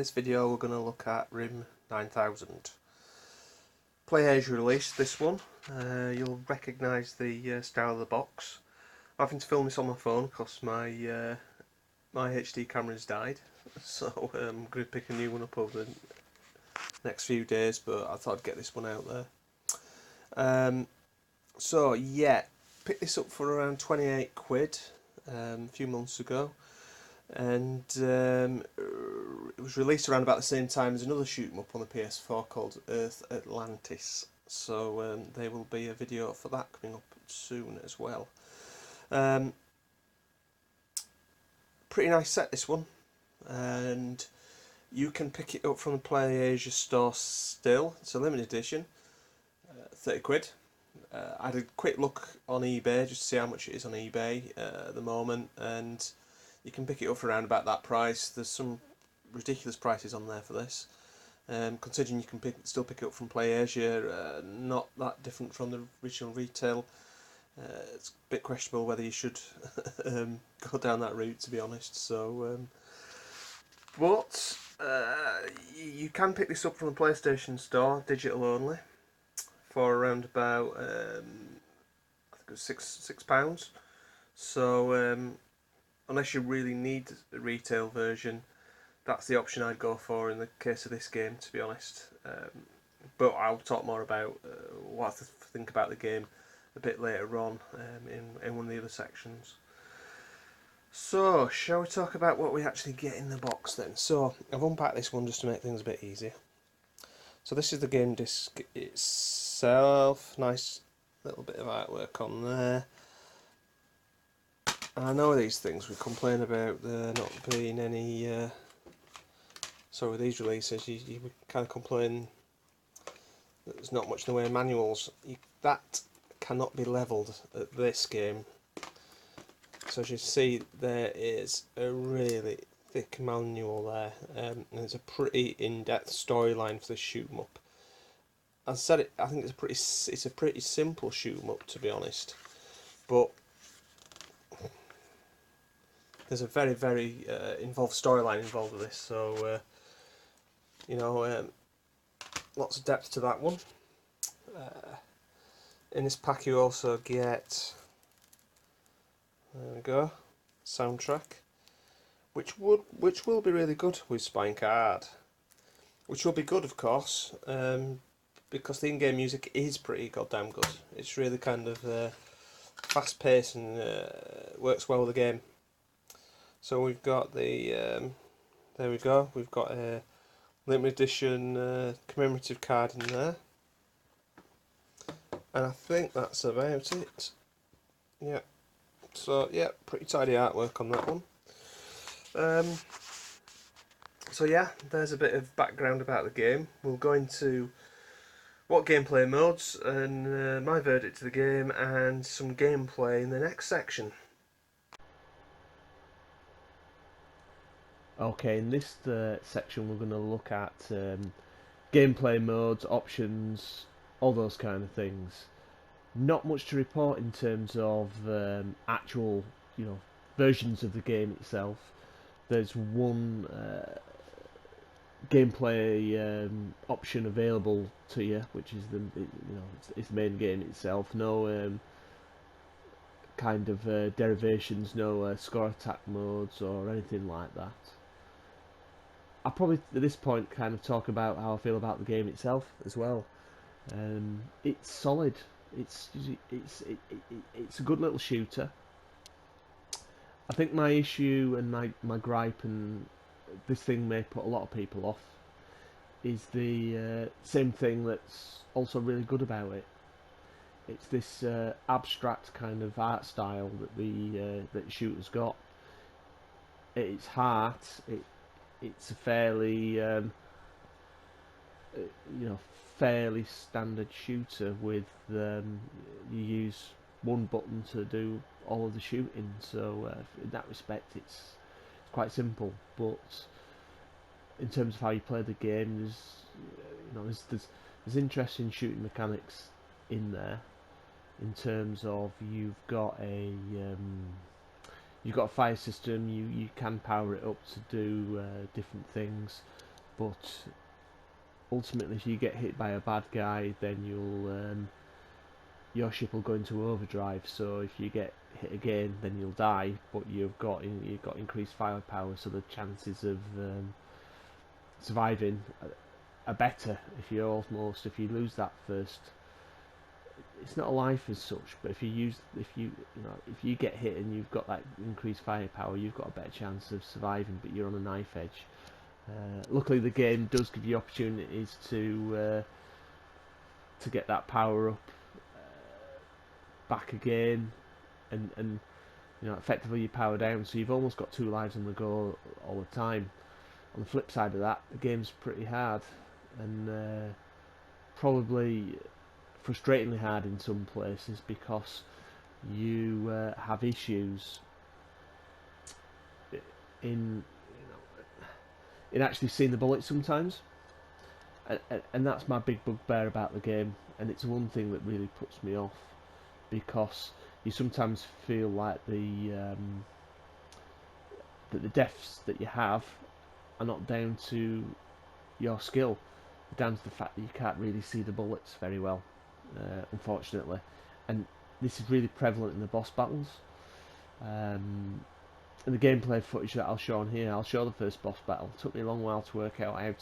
this video we're going to look at RYM 9000. PlayAsia released this one. You'll recognise the style of the box. I'm having to film this on my phone because my HD camera's died, so I'm going to pick a new one up over the next few days, but I thought I'd get this one out there. So yeah, picked this up for around 28 quid a few months ago, and it was released around about the same time as another shoot 'em up on the PS4 called Earth Atlantis, so there will be a video for that coming up soon as well. Pretty nice set, this one, and you can pick it up from the PlayAsia store still. It's a limited edition, 30 quid. I had a quick look on eBay just to see how much it is on eBay at the moment, and you can pick it up for around about that price. There's some ridiculous prices on there for this, considering you can still pick it up from PlayAsia, not that different from the original retail. It's a bit questionable whether you should go down that route, to be honest. So, but you can pick this up from the PlayStation Store, digital only, for around about I think it was £6. So unless you really need the retail version, that's the option I'd go for in the case of this game, to be honest. But I'll talk more about what I think about the game a bit later on in one of the other sections. So, shall we talk about what we actually get in the box then? So, I've unpacked this one just to make things a bit easier. So this is the game disc itself. Nice little bit of artwork on there. I know these things we complain about there not being any. So with these releases, you would kind of complain that there's not much in the way of manuals. That cannot be levelled at this game. So as you see, there is a really thick manual there, and it's a pretty in-depth storyline for the shoot 'em up. As I said, I think it's a pretty simple shoot 'em up, to be honest, but there's a very involved storyline involved with this. So you know, lots of depth to that one. In this pack, you also get, there we go, soundtrack, which will be really good with Spine Card, which will be good, of course, because the in-game music is pretty goddamn good. It's really kind of fast paced and works well with the game. So we've got the there we go. We've got a limited edition commemorative card in there, and I think that's about it. Yeah. So yeah, pretty tidy artwork on that one. So yeah, there's a bit of background about the game. We'll go into what gameplay modes and my verdict to the game and some gameplay in the next section. Okay, in this section we're going to look at gameplay modes, options, all those kind of things. Not much to report in terms of actual, versions of the game itself. There's one gameplay option available to you, which is it's the main game itself. No kind of derivations, no score attack modes or anything like that. I'll probably at this point kind of talk about how I feel about the game itself as well. It's solid. It's a good little shooter. I think my issue and my gripe, and this thing may put a lot of people off, is the same thing that's also really good about it. It's this abstract kind of art style that the shooter's got. At its heart, it's a fairly fairly standard shooter with you use one button to do all of the shooting, so in that respect it's quite simple. But in terms of how you play the game, there's interesting shooting mechanics in there, in terms of you've got a fire system. You can power it up to do different things. but ultimately if you get hit by a bad guy, then your ship will go into overdrive, so if you get hit again then you'll die, but you've got increased firepower, so the chances of surviving are better. If you lose that first, it's not a life as such, but if you get hit and you've got that increased firepower, you've got a better chance of surviving, but you're on a knife edge. Luckily the game does give you opportunities to get that power up back again, and effectively you power down, so you've almost got 2 lives on the go all the time. On the flip side of that, the game's pretty hard, and probably frustratingly hard in some places, because you have issues in actually seeing the bullets sometimes, and that's my big bugbear about the game, and it's one thing that really puts me off, because you sometimes feel like that the deaths that you have are not down to your skill, they're down to the fact that you can't really see the bullets very well, unfortunately, and this is really prevalent in the boss battles. In the gameplay footage that I'll show on here, I'll show the first boss battle. It took me a long while to work out how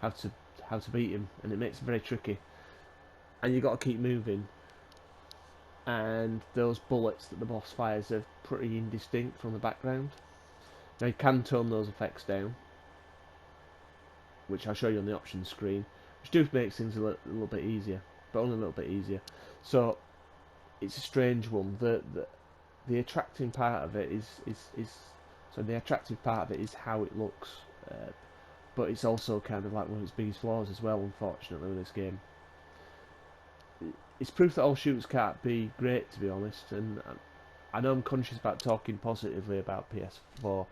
to beat him, and it makes it very tricky. And you've got to keep moving. And those bullets that the boss fires are pretty indistinct from the background. Now you can tone those effects down, which I'll show you on the options screen, which do make things a little bit easier, but only a little bit easier. So it's a strange one. The attracting part of it is how it looks, but it's also kind of like one of its biggest flaws as well, unfortunately, with this game. It's proof that all shooters can't be great, to be honest, and I know I'm conscious about talking positively about PS4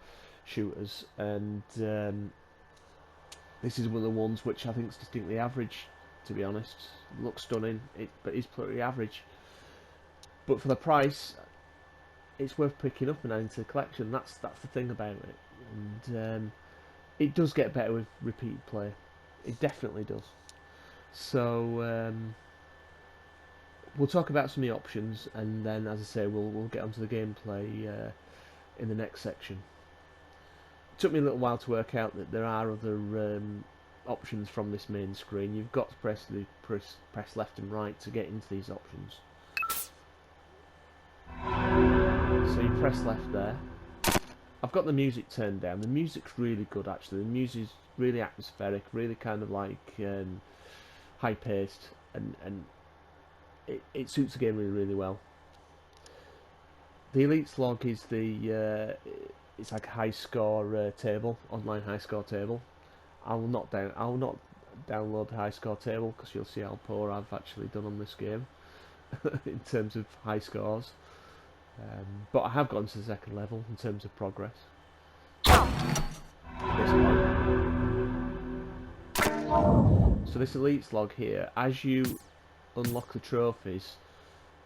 shooters, and this is one of the ones which I think is distinctly average, to be honest. It looks stunning, but it's pretty average. But for the price, it's worth picking up and adding to the collection. That's the thing about it, and it does get better with repeat play. It definitely does. So we'll talk about some of the options, and then, as I say, we'll get onto the gameplay in the next section. It took me a little while to work out that there are other options from this main screen. You've got to press left and right to get into these options. So you press left there. I've got the music turned down. The music's really good, actually. The music's really atmospheric, really kind of like high paced, and it suits the game really well. The Elites log is it's like a high score table, online high score table. I'll not download the high score table, because you'll see how poor I've actually done on this game in terms of high scores. But I have gotten to the second level in terms of progress. So this Elites log here, as you unlock the trophies,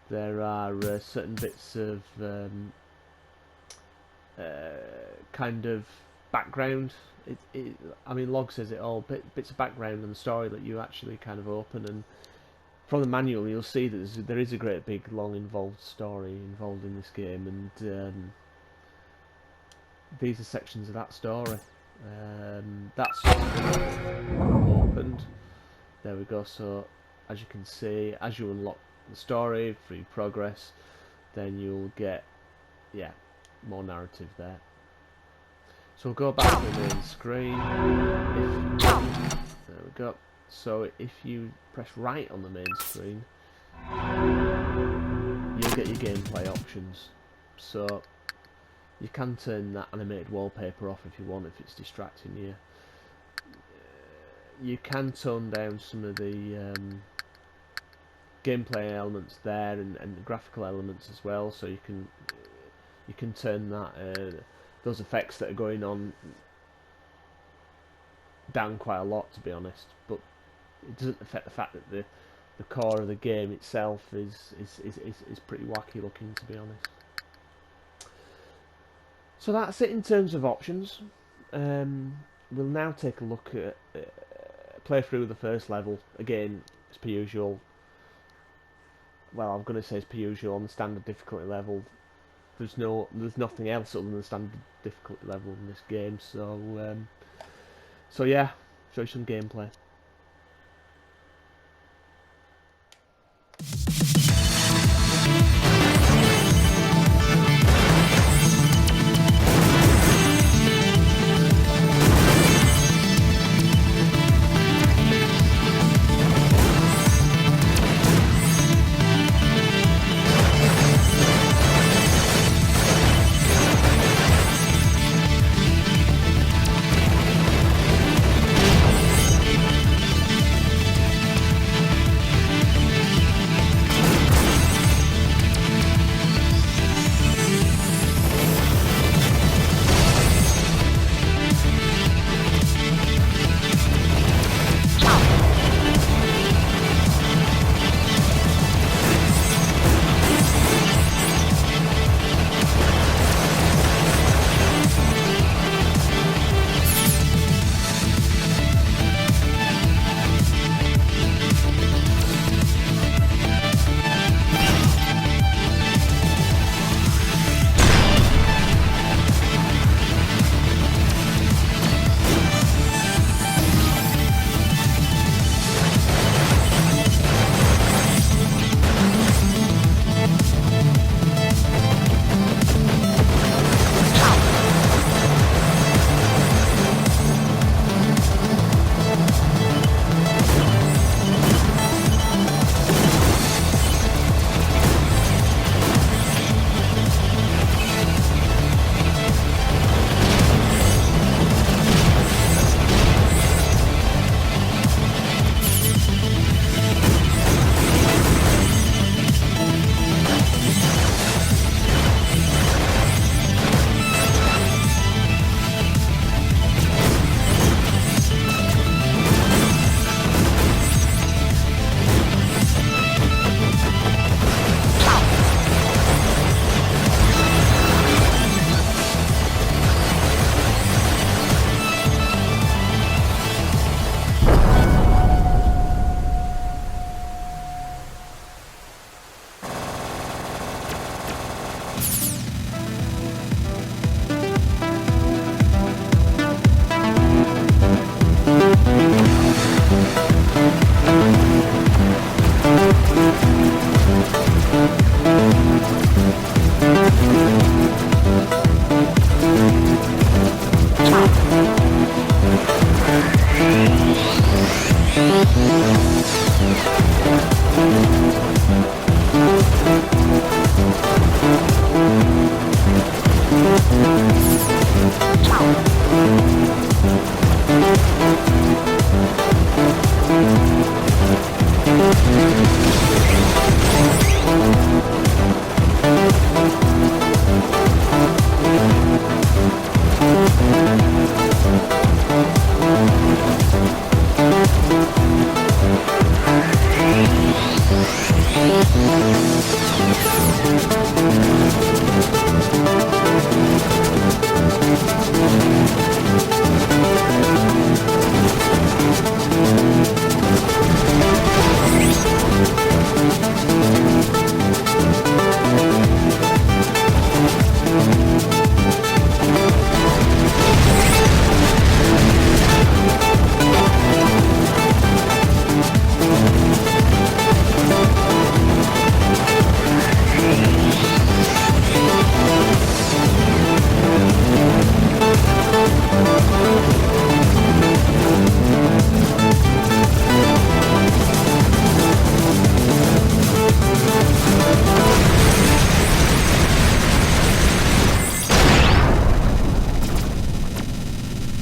there are certain bits of kind of background. I mean, log says it all. Bits of background and the story that you actually kind of open, and from the manual you'll see that there is a great big long involved story involved in this game, and these are sections of that story. That's opened. There we go. So as you can see, as you unlock the story through progress, then you'll get more narrative there. So we'll go back to the main screen. There we go. So if you press right on the main screen, you'll get your gameplay options. So you can turn that animated wallpaper off if you want, if it's distracting you. You can tone down some of the gameplay elements there, and the graphical elements as well. So you can turn that those effects that are going on down quite a lot, to be honest. But it doesn't affect the fact that the core of the game itself is pretty wacky looking, to be honest. So that's it in terms of options. we'll now take a look at play through the first level again, as per usual. Well, I'm going to say as per usual on the standard difficulty level. There's nothing else other than the standard difficulty level in this game. So yeah, show you some gameplay.